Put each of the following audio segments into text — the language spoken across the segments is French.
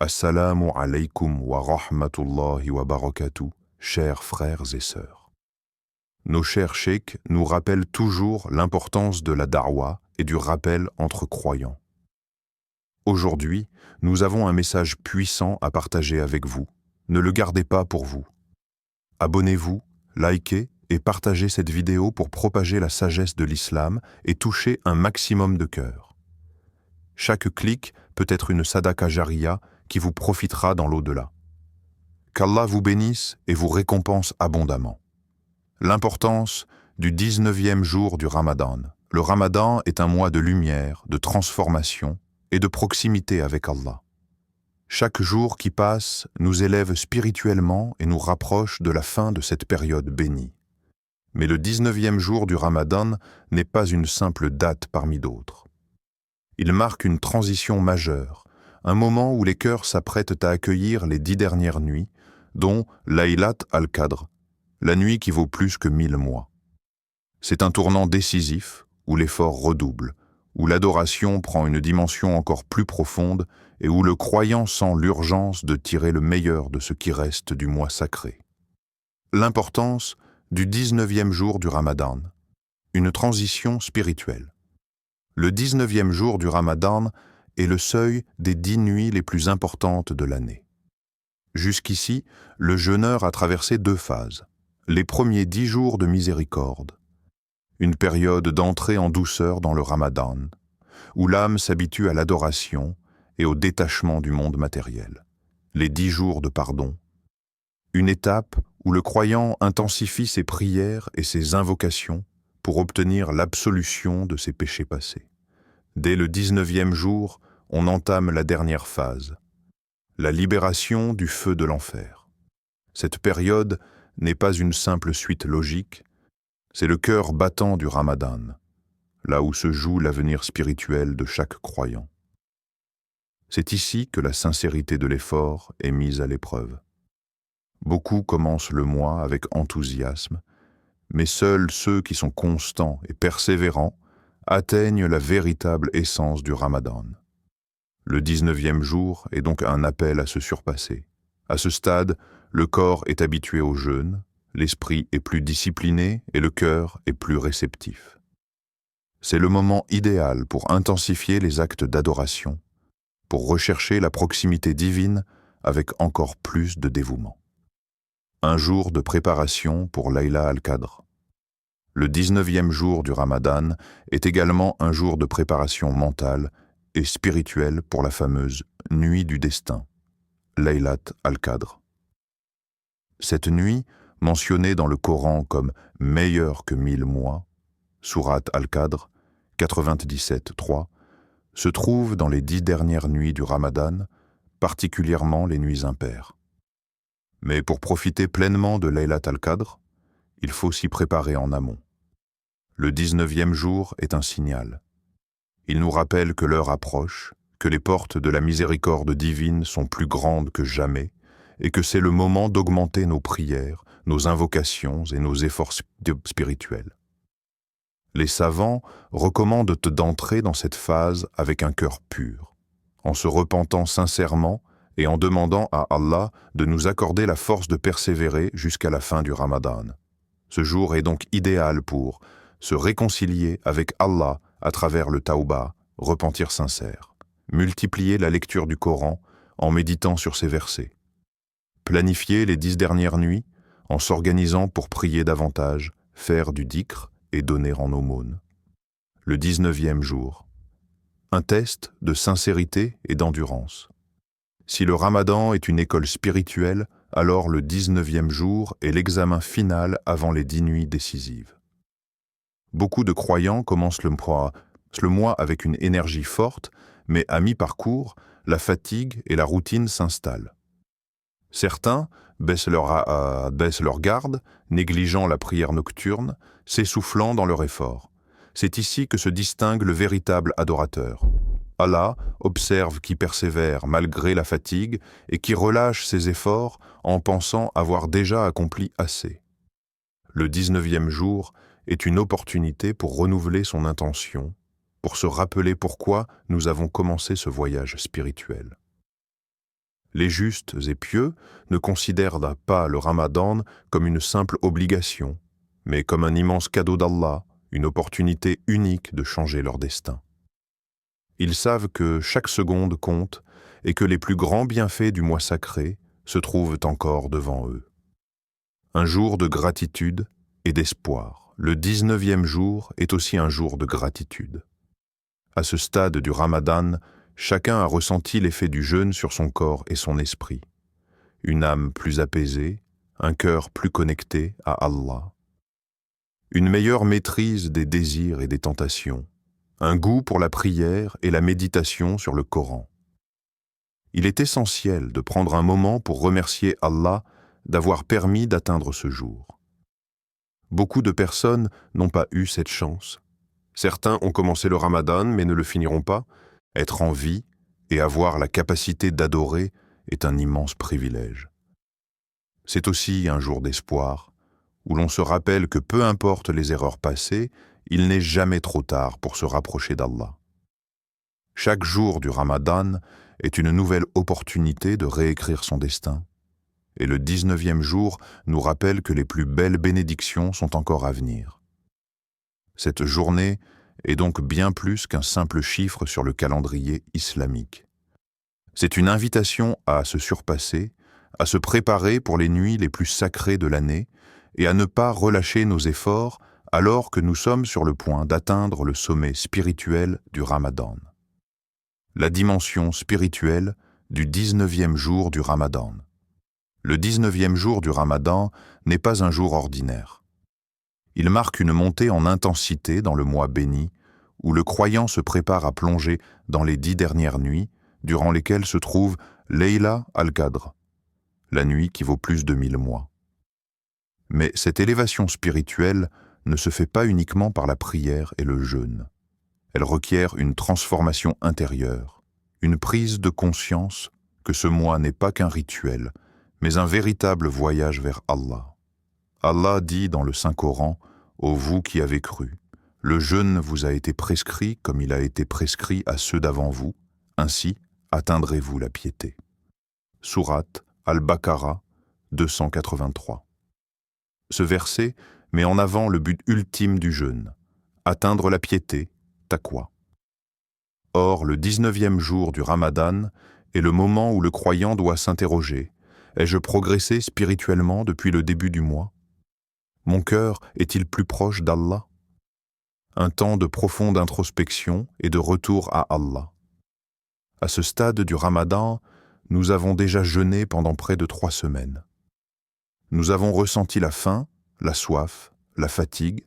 Assalamu alaykum wa rahmatullahi wa barakatuh, chers frères et sœurs. Nos chers cheikhs nous rappellent toujours l'importance de la da'wa et du rappel entre croyants. Aujourd'hui, nous avons un message puissant à partager avec vous. Ne le gardez pas pour vous. Abonnez-vous, likez et partagez cette vidéo pour propager la sagesse de l'islam et toucher un maximum de cœurs. Chaque clic peut être une sadaqa jariya qui vous profitera dans l'au-delà. Qu'Allah vous bénisse et vous récompense abondamment. L'importance du 19e jour du Ramadan. Le Ramadan est un mois de lumière, de transformation et de proximité avec Allah. Chaque jour qui passe nous élève spirituellement et nous rapproche de la fin de cette période bénie. Mais le 19e jour du Ramadan n'est pas une simple date parmi d'autres. Il marque une transition majeure, un moment où les cœurs s'apprêtent à accueillir les 10 dernières nuits, dont Laylat al-Qadr, la nuit qui vaut plus que 1000 mois. C'est un tournant décisif où l'effort redouble, où l'adoration prend une dimension encore plus profonde et où le croyant sent l'urgence de tirer le meilleur de ce qui reste du mois sacré. L'importance du 19e jour du Ramadan, une transition spirituelle. Le 19e jour du Ramadan est le seuil des 10 nuits les plus importantes de l'année. Jusqu'ici, le jeûneur a traversé 2 phases. Les premiers 10 jours de miséricorde, une période d'entrée en douceur dans le Ramadan, où l'âme s'habitue à l'adoration et au détachement du monde matériel. Les 10 jours de pardon, une étape où le croyant intensifie ses prières et ses invocations pour obtenir l'absolution de ses péchés passés. Dès le 19e jour, on entame la dernière phase, la libération du feu de l'enfer. Cette période n'est pas une simple suite logique, c'est le cœur battant du Ramadan, là où se joue l'avenir spirituel de chaque croyant. C'est ici que la sincérité de l'effort est mise à l'épreuve. Beaucoup commencent le mois avec enthousiasme, mais seuls ceux qui sont constants et persévérants atteignent la véritable essence du Ramadan. Le 19e jour est donc un appel à se surpasser. À ce stade, le corps est habitué au jeûne, l'esprit est plus discipliné et le cœur est plus réceptif. C'est le moment idéal pour intensifier les actes d'adoration, pour rechercher la proximité divine avec encore plus de dévouement. Un jour de préparation pour Laylat al-Qadr. Le 19e jour du Ramadan est également un jour de préparation mentale et spirituelle pour la fameuse nuit du destin, Laylat al-Qadr. Cette nuit, mentionnée dans le Coran comme meilleure que 1000 mois, Sourate al-Qadr 97.3, se trouve dans les 10 dernières nuits du Ramadan, particulièrement les nuits impaires. Mais pour profiter pleinement de Laylat al-Qadr, il faut s'y préparer en amont. Le 19e jour est un signal. Il nous rappelle que l'heure approche, que les portes de la miséricorde divine sont plus grandes que jamais, et que c'est le moment d'augmenter nos prières, nos invocations et nos efforts spirituels. Les savants recommandent d'entrer dans cette phase avec un cœur pur, en se repentant sincèrement et en demandant à Allah de nous accorder la force de persévérer jusqu'à la fin du Ramadan. Ce jour est donc idéal pour se réconcilier avec Allah à travers le tawba, repentir sincère, multiplier la lecture du Coran en méditant sur ces versets, planifier les 10 dernières nuits en s'organisant pour prier davantage, faire du dhikr et donner en aumône. Le 19e jour, un test de sincérité et d'endurance. Si le Ramadan est une école spirituelle, alors le 19e jour est l'examen final avant les 10 nuits décisives. Beaucoup de croyants commencent le mois avec une énergie forte, mais à mi-parcours, la fatigue et la routine s'installent. Certains baissent leur garde, négligeant la prière nocturne, s'essoufflant dans leur effort. C'est ici que se distingue le véritable adorateur. Allah observe qui persévère malgré la fatigue et qui relâche ses efforts en pensant avoir déjà accompli assez. Le 19e jour est une opportunité pour renouveler son intention, pour se rappeler pourquoi nous avons commencé ce voyage spirituel. Les justes et pieux ne considèrent pas le Ramadan comme une simple obligation, mais comme un immense cadeau d'Allah, une opportunité unique de changer leur destin. Ils savent que chaque seconde compte et que les plus grands bienfaits du mois sacré se trouvent encore devant eux. Un jour de gratitude et d'espoir. Le 19e jour est aussi un jour de gratitude. À ce stade du Ramadan, chacun a ressenti l'effet du jeûne sur son corps et son esprit. Une âme plus apaisée, un cœur plus connecté à Allah. Une meilleure maîtrise des désirs et des tentations. Un goût pour la prière et la méditation sur le Coran. Il est essentiel de prendre un moment pour remercier Allah d'avoir permis d'atteindre ce jour. Beaucoup de personnes n'ont pas eu cette chance. Certains ont commencé le Ramadan mais ne le finiront pas. Être en vie et avoir la capacité d'adorer est un immense privilège. C'est aussi un jour d'espoir, où l'on se rappelle que peu importe les erreurs passées, il n'est jamais trop tard pour se rapprocher d'Allah. Chaque jour du Ramadan est une nouvelle opportunité de réécrire son destin, et le 19e jour nous rappelle que les plus belles bénédictions sont encore à venir. Cette journée est donc bien plus qu'un simple chiffre sur le calendrier islamique. C'est une invitation à se surpasser, à se préparer pour les nuits les plus sacrées de l'année et à ne pas relâcher nos efforts alors que nous sommes sur le point d'atteindre le sommet spirituel du Ramadan. La dimension spirituelle du 19e jour du Ramadan. Le 19e jour du Ramadan n'est pas un jour ordinaire. Il marque une montée en intensité dans le mois béni, où le croyant se prépare à plonger dans les 10 dernières nuits, durant lesquelles se trouve Layla al-Qadr, la nuit qui vaut plus de 1000 mois. Mais cette élévation spirituelle ne se fait pas uniquement par la prière et le jeûne. Elle requiert une transformation intérieure, une prise de conscience que ce mois n'est pas qu'un rituel, mais un véritable voyage vers Allah. Allah dit dans le Saint-Coran, « Ô vous qui avez cru, le jeûne vous a été prescrit comme il a été prescrit à ceux d'avant vous, ainsi atteindrez-vous la piété. » Sourate Al-Baqarah 283. Ce verset met en avant le but ultime du jeûne, atteindre la piété, taqwa. Or, le 19e jour du Ramadan est le moment où le croyant doit s'interroger, ai-je progressé spirituellement depuis le début du mois? Mon cœur est-il plus proche d'Allah? Un temps de profonde introspection et de retour à Allah. À ce stade du Ramadan, nous avons déjà jeûné pendant près de 3 semaines. Nous avons ressenti la faim, la soif, la fatigue,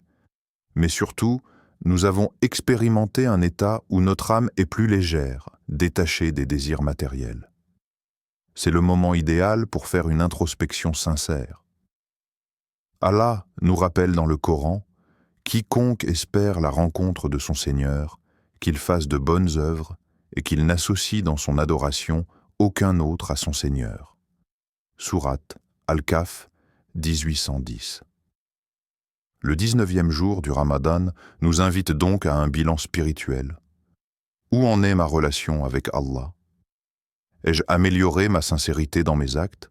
mais surtout, nous avons expérimenté un état où notre âme est plus légère, détachée des désirs matériels. C'est le moment idéal pour faire une introspection sincère. Allah nous rappelle dans le Coran « Quiconque espère la rencontre de son Seigneur, qu'il fasse de bonnes œuvres et qu'il n'associe dans son adoration aucun autre à son Seigneur. » Sourate Al-Kahf 1810. Le 19e jour du Ramadan nous invite donc à un bilan spirituel. Où en est ma relation avec Allah? Ai-je amélioré ma sincérité dans mes actes?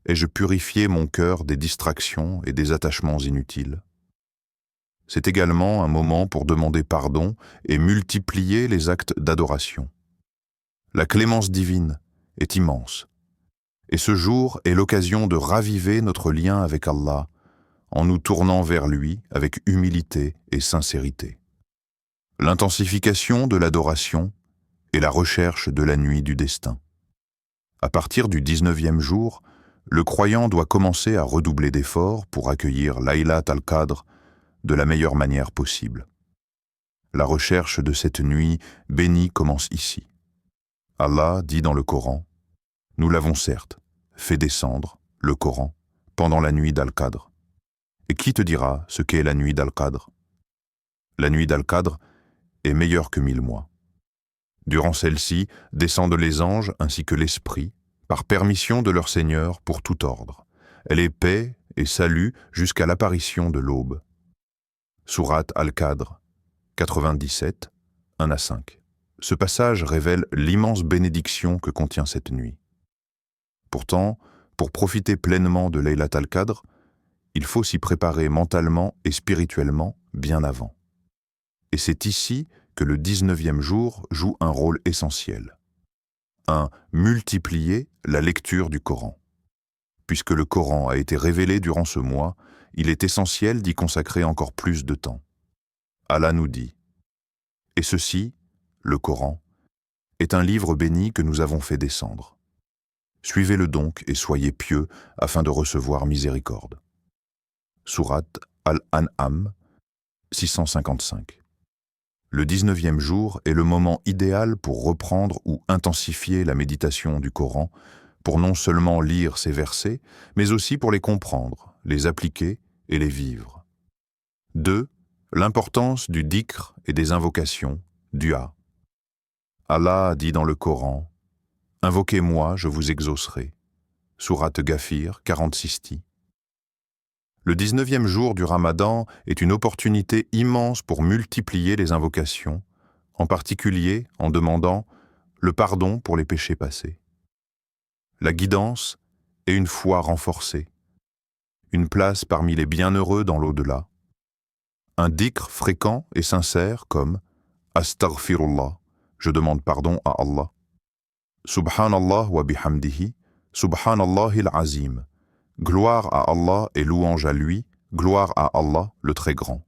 Ai-je purifié mon cœur des distractions et des attachements inutiles? C'est également un moment pour demander pardon et multiplier les actes d'adoration. La clémence divine est immense, et ce jour est l'occasion de raviver notre lien avec Allah en nous tournant vers lui avec humilité et sincérité. L'intensification de l'adoration et la recherche de la nuit du destin. À partir du 19e jour, le croyant doit commencer à redoubler d'efforts pour accueillir Laylat al-Qadr de la meilleure manière possible. La recherche de cette nuit bénie commence ici. Allah dit dans le Coran, « Nous l'avons certes fait descendre, le Coran, pendant la nuit d'Al-Qadr. Et qui te dira ce qu'est la nuit d'Al-Qadr? La nuit d'Al-Qadr est meilleure que 1000 mois. Durant celle-ci, descendent les anges ainsi que l'Esprit, par permission de leur Seigneur pour tout ordre. Elle est paix et salut jusqu'à l'apparition de l'aube. » Sourate Al-Qadr 97, 1 à 5. Ce passage révèle l'immense bénédiction que contient cette nuit. Pourtant, pour profiter pleinement de Laylat al-Qadr, il faut s'y préparer mentalement et spirituellement bien avant. Et c'est ici que le 19e jour joue un rôle essentiel. Multiplier la lecture du Coran. Puisque le Coran a été révélé durant ce mois, il est essentiel d'y consacrer encore plus de temps. Allah nous dit « Et ceci, le Coran, est un livre béni que nous avons fait descendre. Suivez-le donc et soyez pieux afin de recevoir miséricorde. » Sourate Al-An'am 655. Le 19e jour est le moment idéal pour reprendre ou intensifier la méditation du Coran, pour non seulement lire ces versets, mais aussi pour les comprendre, les appliquer et les vivre. 2. L'importance du dhikr et des invocations, dua. Allah dit dans le Coran « Invoquez-moi, je vous exaucerai » Sourate Ghafir 46. Le 19e jour du Ramadan est une opportunité immense pour multiplier les invocations, en particulier en demandant le pardon pour les péchés passés, la guidance et une foi renforcée, une place parmi les bienheureux dans l'au-delà, un dhikr fréquent et sincère comme « Astaghfirullah » je demande pardon à Allah, « Subhanallah wa bihamdihi, Subhanallahil azim » gloire à Allah et louange à lui, gloire à Allah le très grand.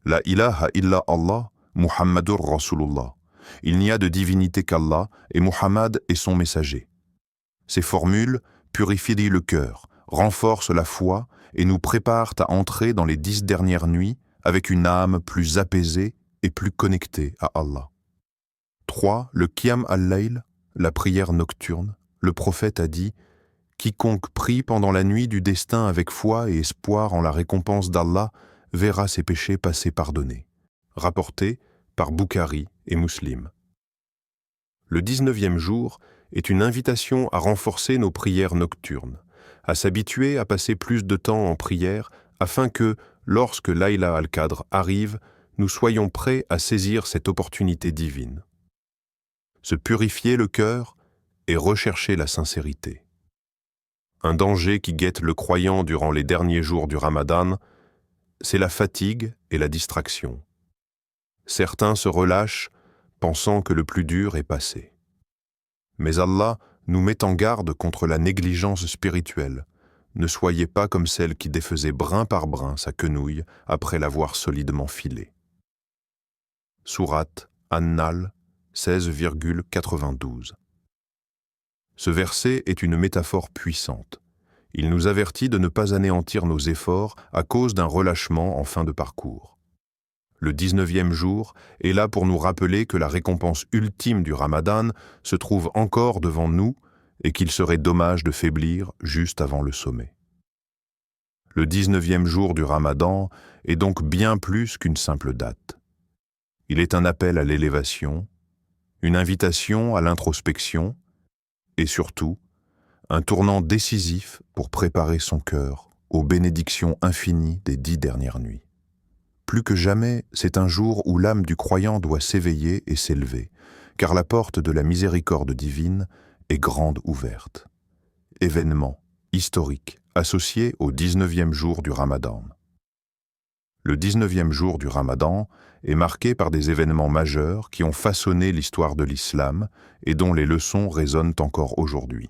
La ilaha illa Allah, Muhammadur Rasulullah. Il n'y a de divinité qu'Allah et Muhammad est son messager. Ces formules purifient le cœur, renforcent la foi et nous préparent à entrer dans les 10 dernières nuits avec une âme plus apaisée et plus connectée à Allah. 3. Le Qiyam al-Layl, la prière nocturne. Le prophète a dit « Quiconque prie pendant la nuit du destin avec foi et espoir en la récompense d'Allah verra ses péchés passer pardonnés. » Rapporté par Bukhari et Muslim. Le 19e jour est une invitation à renforcer nos prières nocturnes, à s'habituer à passer plus de temps en prière afin que, lorsque Laylat al-Qadr arrive, nous soyons prêts à saisir cette opportunité divine. Se purifier le cœur et rechercher la sincérité. Un danger qui guette le croyant durant les derniers jours du Ramadan, c'est la fatigue et la distraction. Certains se relâchent, pensant que le plus dur est passé. Mais Allah nous met en garde contre la négligence spirituelle. Ne soyez pas comme celle qui défaisait brin par brin sa quenouille après l'avoir solidement filée. Sourate An-Nahl 16,92. Ce verset est une métaphore puissante. Il nous avertit de ne pas anéantir nos efforts à cause d'un relâchement en fin de parcours. Le 19e jour est là pour nous rappeler que la récompense ultime du Ramadan se trouve encore devant nous et qu'il serait dommage de faiblir juste avant le sommet. Le 19e jour du Ramadan est donc bien plus qu'une simple date. Il est un appel à l'élévation, une invitation à l'introspection, et surtout, un tournant décisif pour préparer son cœur aux bénédictions infinies des 10 dernières nuits. Plus que jamais, c'est un jour où l'âme du croyant doit s'éveiller et s'élever, car la porte de la miséricorde divine est grande ouverte. Événement historique associé au 19e jour du Ramadan. Le 19e jour du Ramadan est marqué par des événements majeurs qui ont façonné l'histoire de l'islam et dont les leçons résonnent encore aujourd'hui.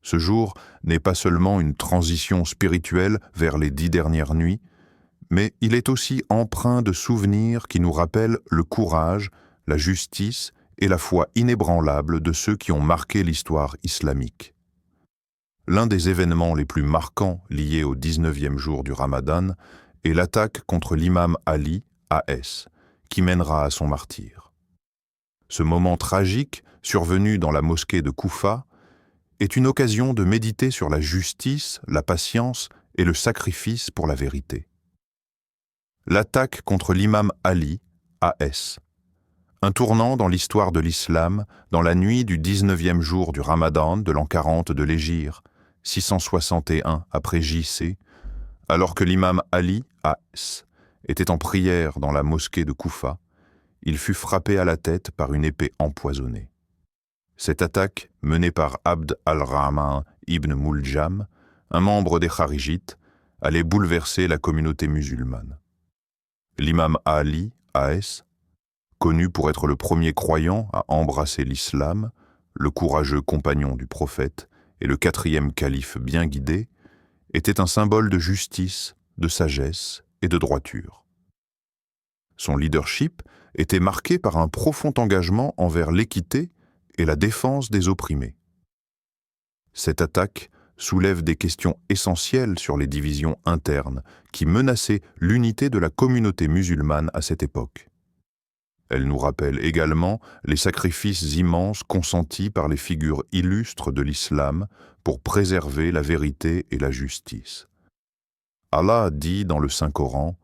Ce jour n'est pas seulement une transition spirituelle vers les 10 dernières nuits, mais il est aussi empreint de souvenirs qui nous rappellent le courage, la justice et la foi inébranlable de ceux qui ont marqué l'histoire islamique. L'un des événements les plus marquants liés au 19e jour du Ramadan est l'attaque contre l'imam Ali, A.S., qui mènera à son martyre. Ce moment tragique, survenu dans la mosquée de Koufa, est une occasion de méditer sur la justice, la patience et le sacrifice pour la vérité. L'attaque contre l'imam Ali, A.S., un tournant dans l'histoire de l'islam dans la nuit du 19e jour du Ramadan de l'an 40 de l'Hégire, 661 après J.C., alors que l'imam Ali, A.S., était en prière dans la mosquée de Koufa, il fut frappé à la tête par une épée empoisonnée. Cette attaque, menée par Abd al-Rahman ibn Muljam, un membre des Kharijites, allait bouleverser la communauté musulmane. L'imam Ali, A.S., connu pour être le premier croyant à embrasser l'islam, le courageux compagnon du prophète et le 4e calife bien guidé, était un symbole de justice, de sagesse et de droiture. Son leadership était marqué par un profond engagement envers l'équité et la défense des opprimés. Cette attaque soulève des questions essentielles sur les divisions internes qui menaçaient l'unité de la communauté musulmane à cette époque. Elle nous rappelle également les sacrifices immenses consentis par les figures illustres de l'islam pour préserver la vérité et la justice. Allah dit dans le Saint-Coran: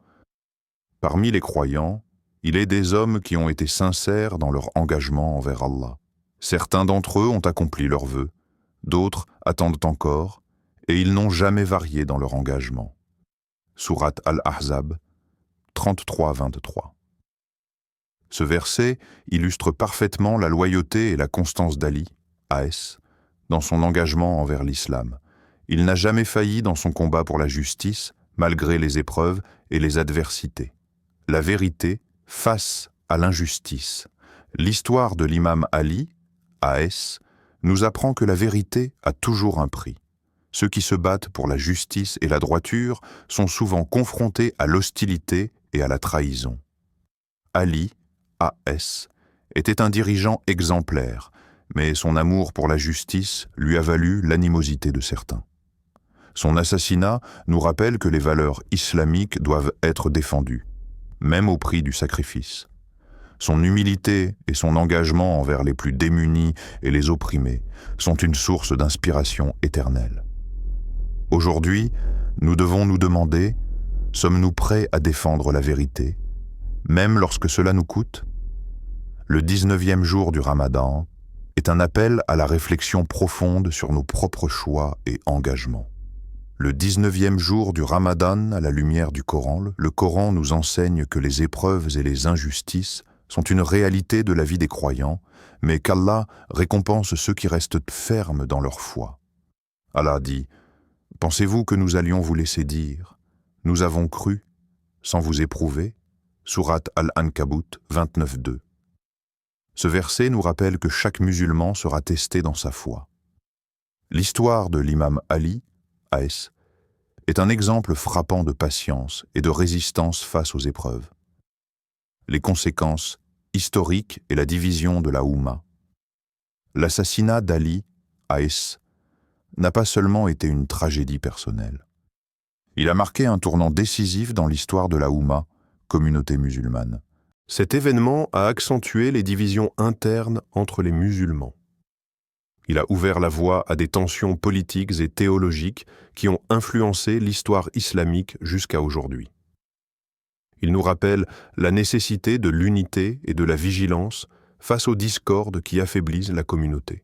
« Parmi les croyants, il est des hommes qui ont été sincères dans leur engagement envers Allah. Certains d'entre eux ont accompli leurs vœux, d'autres attendent encore, et ils n'ont jamais varié dans leur engagement. » Sourate Al-Ahzab, 33-23. Ce verset illustre parfaitement la loyauté et la constance d'Ali, A.S., dans son engagement envers l'islam. Il n'a jamais failli dans son combat pour la justice, malgré les épreuves et les adversités. La vérité face à l'injustice. L'histoire de l'imam Ali, A.S., nous apprend que la vérité a toujours un prix. Ceux qui se battent pour la justice et la droiture sont souvent confrontés à l'hostilité et à la trahison. Ali, A.S., était un dirigeant exemplaire, mais son amour pour la justice lui a valu l'animosité de certains. Son assassinat nous rappelle que les valeurs islamiques doivent être défendues, même au prix du sacrifice. Son humilité et son engagement envers les plus démunis et les opprimés sont une source d'inspiration éternelle. Aujourd'hui, nous devons nous demander: sommes-nous prêts à défendre la vérité, même lorsque cela nous coûte? Le 19e jour du Ramadan est un appel à la réflexion profonde sur nos propres choix et engagements. Le 19e jour du Ramadan, à la lumière du Coran, le Coran nous enseigne que les épreuves et les injustices sont une réalité de la vie des croyants, mais qu'Allah récompense ceux qui restent fermes dans leur foi. Allah dit: « Pensez-vous que nous allions vous laisser dire: nous avons cru, sans vous éprouver » Sourate Al-Ankabut 29-2. Ce verset nous rappelle que chaque musulman sera testé dans sa foi. L'histoire de l'imam Ali, A.S., est un exemple frappant de patience et de résistance face aux épreuves. Les conséquences historiques et la division de la Oumma. L'assassinat d'Ali, A.S., n'a pas seulement été une tragédie personnelle. Il a marqué un tournant décisif dans l'histoire de la Oumma, communauté musulmane. Cet événement a accentué les divisions internes entre les musulmans. Il a ouvert la voie à des tensions politiques et théologiques qui ont influencé l'histoire islamique jusqu'à aujourd'hui. Il nous rappelle la nécessité de l'unité et de la vigilance face aux discordes qui affaiblissent la communauté.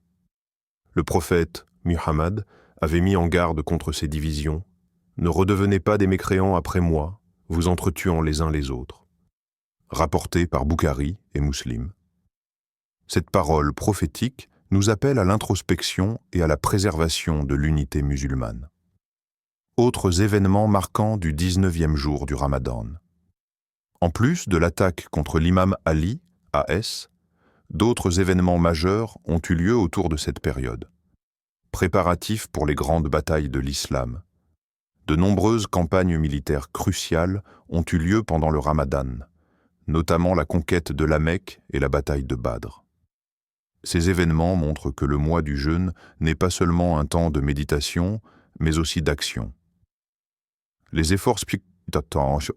Le prophète Muhammad avait mis en garde contre ces divisions: « Ne redevenez pas des mécréants après moi, vous entretuant les uns les autres » rapporté par Bukhari et Muslim. Cette parole prophétique nous appelle à l'introspection et à la préservation de l'unité musulmane. Autres événements marquants du 19e jour du Ramadan. En plus de l'attaque contre l'imam Ali, A.S., d'autres événements majeurs ont eu lieu autour de cette période. Préparatifs pour les grandes batailles de l'islam. De nombreuses campagnes militaires cruciales ont eu lieu pendant le Ramadan, notamment la conquête de la Mecque et la bataille de Badr. Ces événements montrent que le mois du jeûne n'est pas seulement un temps de méditation, mais aussi d'action. Les efforts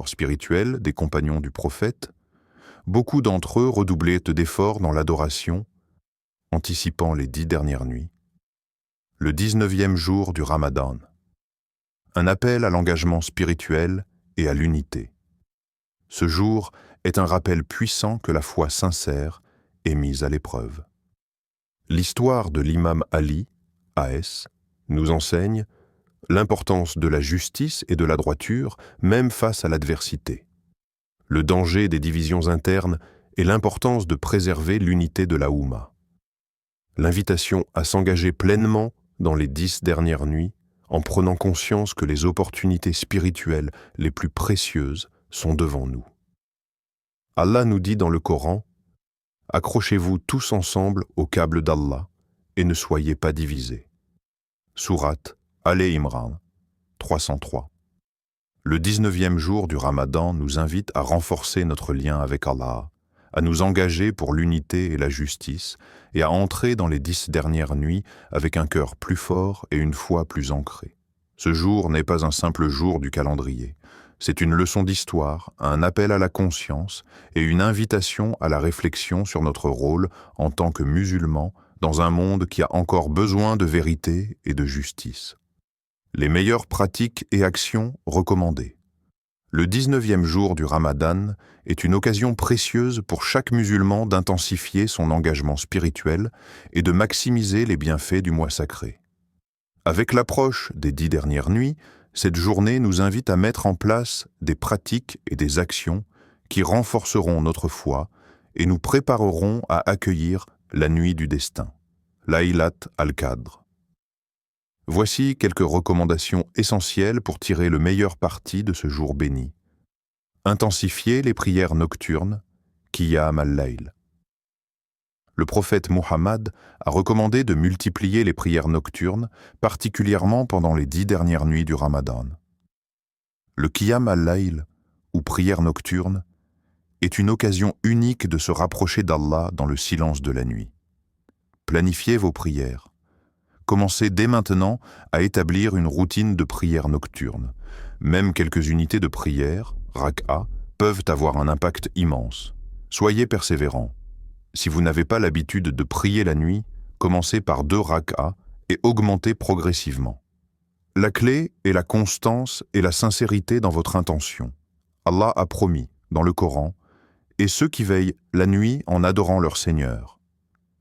spirituels des compagnons du prophète, beaucoup d'entre eux redoublaient d'efforts dans l'adoration, anticipant les 10 dernières nuits. Le 19e jour du Ramadan, un appel à l'engagement spirituel et à l'unité. Ce jour est un rappel puissant que la foi sincère est mise à l'épreuve. L'histoire de l'imam Ali, A.S., nous enseigne l'importance de la justice et de la droiture, même face à l'adversité, le danger des divisions internes et l'importance de préserver l'unité de la Oumma. L'invitation à s'engager pleinement dans les 10 dernières nuits en prenant conscience que les opportunités spirituelles les plus précieuses sont devant nous. Allah nous dit dans le Coran: « Accrochez-vous tous ensemble au câble d'Allah et ne soyez pas divisés. » Sourate Al-Imran 303. Le 19e jour du Ramadan nous invite à renforcer notre lien avec Allah, à nous engager pour l'unité et la justice, et à entrer dans les 10 dernières nuits avec un cœur plus fort et une foi plus ancrée. Ce jour n'est pas un simple jour du calendrier. C'est une leçon d'histoire, un appel à la conscience et une invitation à la réflexion sur notre rôle en tant que musulmans dans un monde qui a encore besoin de vérité et de justice. Les meilleures pratiques et actions recommandées. Le 19e jour du Ramadan est une occasion précieuse pour chaque musulman d'intensifier son engagement spirituel et de maximiser les bienfaits du mois sacré. Avec l'approche des 10 dernières nuits, cette journée nous invite à mettre en place des pratiques et des actions qui renforceront notre foi et nous prépareront à accueillir la nuit du destin, Laylat al-Qadr. Voici quelques recommandations essentielles pour tirer le meilleur parti de ce jour béni. Intensifier les prières nocturnes, Qiyam al-Layl. Le prophète Muhammad a recommandé de multiplier les prières nocturnes, particulièrement pendant les 10 dernières nuits du Ramadan. Le Qiyam al-Layl, ou prière nocturne, est une occasion unique de se rapprocher d'Allah dans le silence de la nuit. Planifiez vos prières. Commencez dès maintenant à établir une routine de prière nocturne. Même quelques unités de prière, rak'a, peuvent avoir un impact immense. Soyez persévérants. Si vous n'avez pas l'habitude de prier la nuit, commencez par 2 rak'a et augmentez progressivement. La clé est la constance et la sincérité dans votre intention. Allah a promis, dans le Coran, « Et ceux qui veillent la nuit en adorant leur Seigneur »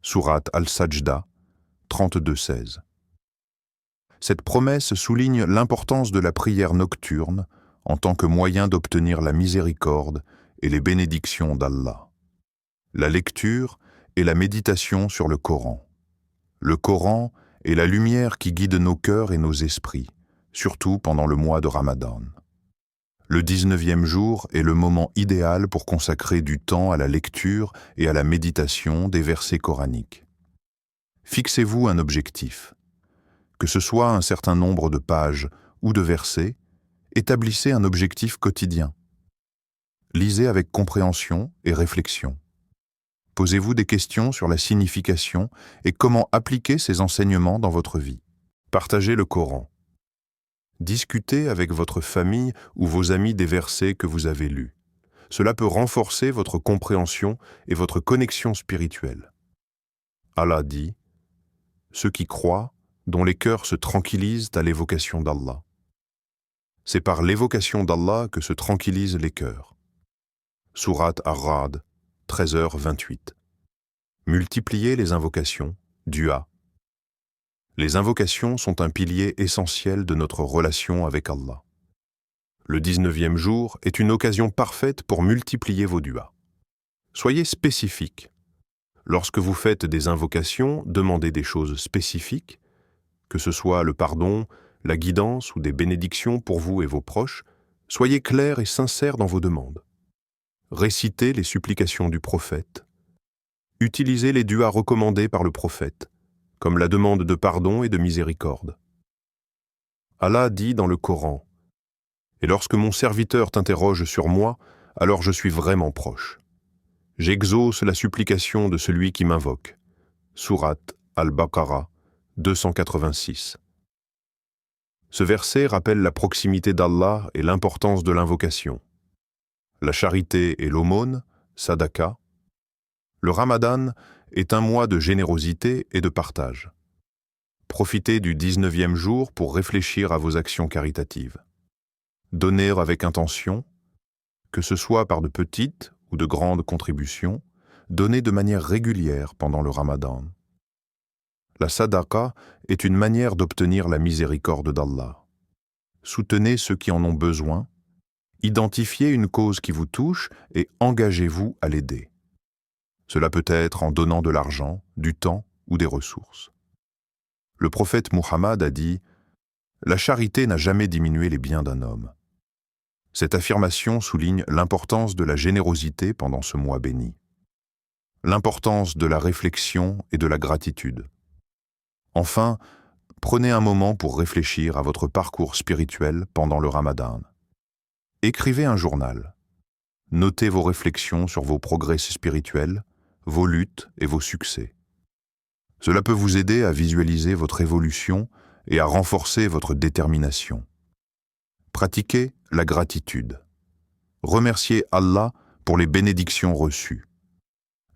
Sourate Al-Sajda 32-16. Cette promesse souligne l'importance de la prière nocturne en tant que moyen d'obtenir la miséricorde et les bénédictions d'Allah. La lecture et la méditation sur le Coran. Le Coran est la lumière qui guide nos cœurs et nos esprits, surtout pendant le mois de Ramadan. Le 19e jour est le moment idéal pour consacrer du temps à la lecture et à la méditation des versets coraniques. Fixez-vous un objectif. Que ce soit un certain nombre de pages ou de versets, établissez un objectif quotidien. Lisez avec compréhension et réflexion. Posez-vous des questions sur la signification et comment appliquer ces enseignements dans votre vie. Partagez le Coran. Discutez avec votre famille ou vos amis des versets que vous avez lus. Cela peut renforcer votre compréhension et votre connexion spirituelle. Allah dit: « Ceux qui croient, dont les cœurs se tranquillisent à l'évocation d'Allah. » C'est par l'évocation d'Allah que se tranquillisent les cœurs. Sourate Ar-Ra'd 13h28. Multipliez les invocations, dua. Les invocations sont un pilier essentiel de notre relation avec Allah. Le 19e jour est une occasion parfaite pour multiplier vos duas. Soyez spécifiques. Lorsque vous faites des invocations, demandez des choses spécifiques, que ce soit le pardon, la guidance ou des bénédictions pour vous et vos proches, soyez clairs et sincères dans vos demandes. Récitez les supplications du prophète. Utilisez les duas recommandés par le prophète, comme la demande de pardon et de miséricorde. Allah dit dans le Coran: « Et lorsque mon serviteur t'interroge sur moi, alors je suis vraiment proche. J'exauce la supplication de celui qui m'invoque. » Sourate Al-Baqarah 286. Ce verset rappelle la proximité d'Allah et l'importance de l'invocation. La charité et l'aumône, sadaqa. Le Ramadan est un mois de générosité et de partage. Profitez du 19e jour pour réfléchir à vos actions caritatives. Donnez avec intention, que ce soit par de petites ou de grandes contributions, donnez de manière régulière pendant le Ramadan. La sadaqa est une manière d'obtenir la miséricorde d'Allah. Soutenez ceux qui en ont besoin, identifiez une cause qui vous touche et engagez-vous à l'aider. Cela peut être en donnant de l'argent, du temps ou des ressources. Le prophète Muhammad a dit « La charité n'a jamais diminué les biens d'un homme ». Cette affirmation souligne l'importance de la générosité pendant ce mois béni, l'importance de la réflexion et de la gratitude. Enfin, prenez un moment pour réfléchir à votre parcours spirituel pendant le Ramadan. Écrivez un journal. Notez vos réflexions sur vos progrès spirituels, vos luttes et vos succès. Cela peut vous aider à visualiser votre évolution et à renforcer votre détermination. Pratiquez la gratitude. Remerciez Allah pour les bénédictions reçues.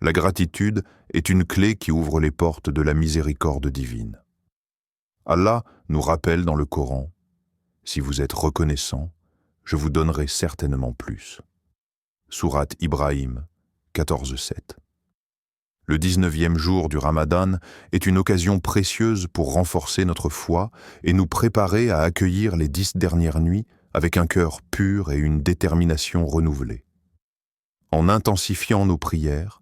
La gratitude est une clé qui ouvre les portes de la miséricorde divine. Allah nous rappelle dans le Coran « Si vous êtes reconnaissant, je vous donnerai certainement plus ». Sourate Ibrahim 14:7. Le 19e jour du Ramadan est une occasion précieuse pour renforcer notre foi et nous préparer à accueillir les 10 dernières nuits avec un cœur pur et une détermination renouvelée. En intensifiant nos prières,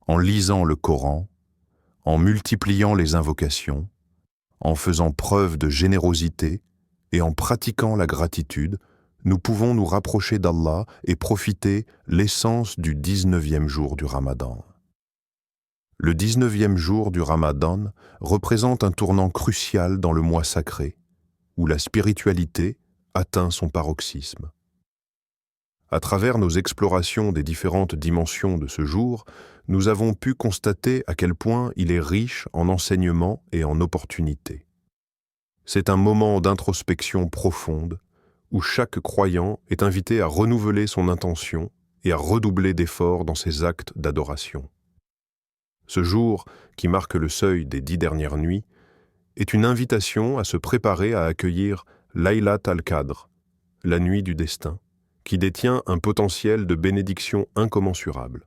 en lisant le Coran, en multipliant les invocations, en faisant preuve de générosité et en pratiquant la gratitude, nous pouvons nous rapprocher d'Allah et profiter l'essence du 19e jour du Ramadan. Le 19e jour du Ramadan représente un tournant crucial dans le mois sacré, où la spiritualité atteint son paroxysme. À travers nos explorations des différentes dimensions de ce jour, nous avons pu constater à quel point il est riche en enseignements et en opportunités. C'est un moment d'introspection profonde, où chaque croyant est invité à renouveler son intention et à redoubler d'efforts dans ses actes d'adoration. Ce jour, qui marque le seuil des 10 dernières nuits, est une invitation à se préparer à accueillir Laylat al-Qadr, la nuit du destin, qui détient un potentiel de bénédiction incommensurable.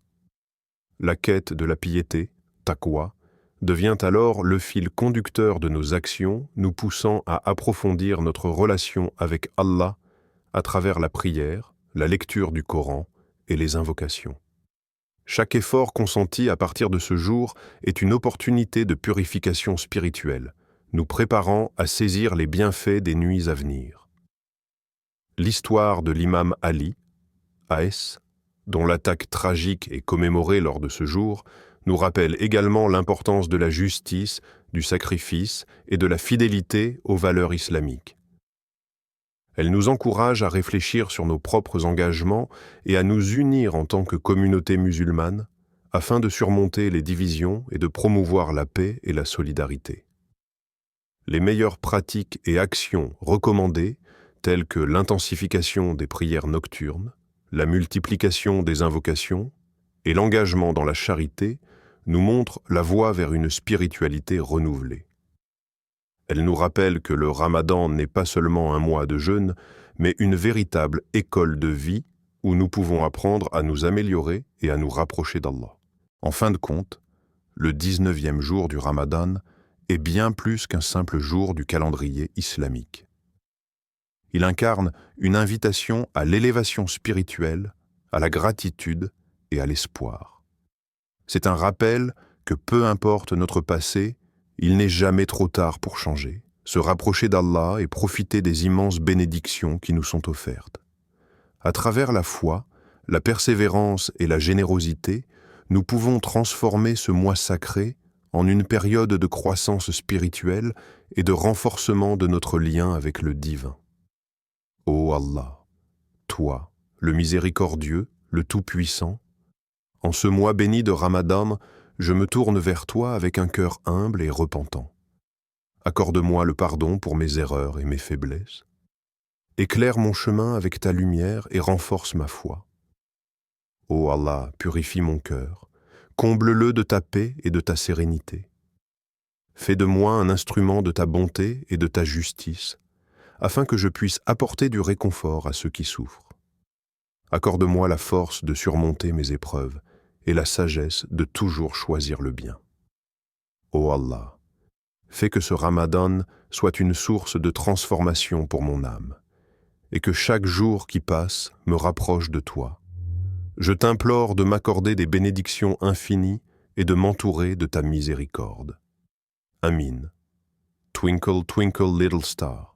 La quête de la piété, taqwa, devient alors le fil conducteur de nos actions, nous poussant à approfondir notre relation avec Allah à travers la prière, la lecture du Coran et les invocations. Chaque effort consenti à partir de ce jour est une opportunité de purification spirituelle, nous préparant à saisir les bienfaits des nuits à venir. L'histoire de l'imam Ali, A.S., dont l'attaque tragique est commémorée lors de ce jour, nous rappelle également l'importance de la justice, du sacrifice et de la fidélité aux valeurs islamiques. Elle nous encourage à réfléchir sur nos propres engagements et à nous unir en tant que communauté musulmane afin de surmonter les divisions et de promouvoir la paix et la solidarité. Les meilleures pratiques et actions recommandées, telles que l'intensification des prières nocturnes, la multiplication des invocations et l'engagement dans la charité, nous montrent la voie vers une spiritualité renouvelée. Elle nous rappelle que le Ramadan n'est pas seulement un mois de jeûne, mais une véritable école de vie où nous pouvons apprendre à nous améliorer et à nous rapprocher d'Allah. En fin de compte, le 19e jour du Ramadan est bien plus qu'un simple jour du calendrier islamique. Il incarne une invitation à l'élévation spirituelle, à la gratitude et à l'espoir. C'est un rappel que peu importe notre passé, il n'est jamais trop tard pour changer, se rapprocher d'Allah et profiter des immenses bénédictions qui nous sont offertes. À travers la foi, la persévérance et la générosité, nous pouvons transformer ce mois sacré en une période de croissance spirituelle et de renforcement de notre lien avec le divin. Ô Allah, toi, le miséricordieux, le Tout-Puissant, en ce mois béni de Ramadan, je me tourne vers toi avec un cœur humble et repentant. Accorde-moi le pardon pour mes erreurs et mes faiblesses. Éclaire mon chemin avec ta lumière et renforce ma foi. Ô Allah, purifie mon cœur, comble-le de ta paix et de ta sérénité. Fais de moi un instrument de ta bonté et de ta justice, afin que je puisse apporter du réconfort à ceux qui souffrent. Accorde-moi la force de surmonter mes épreuves et la sagesse de toujours choisir le bien. Ô Allah, fais que ce Ramadan soit une source de transformation pour mon âme, et que chaque jour qui passe me rapproche de toi. Je t'implore de m'accorder des bénédictions infinies et de m'entourer de ta miséricorde. Amin. Twinkle, twinkle, little star.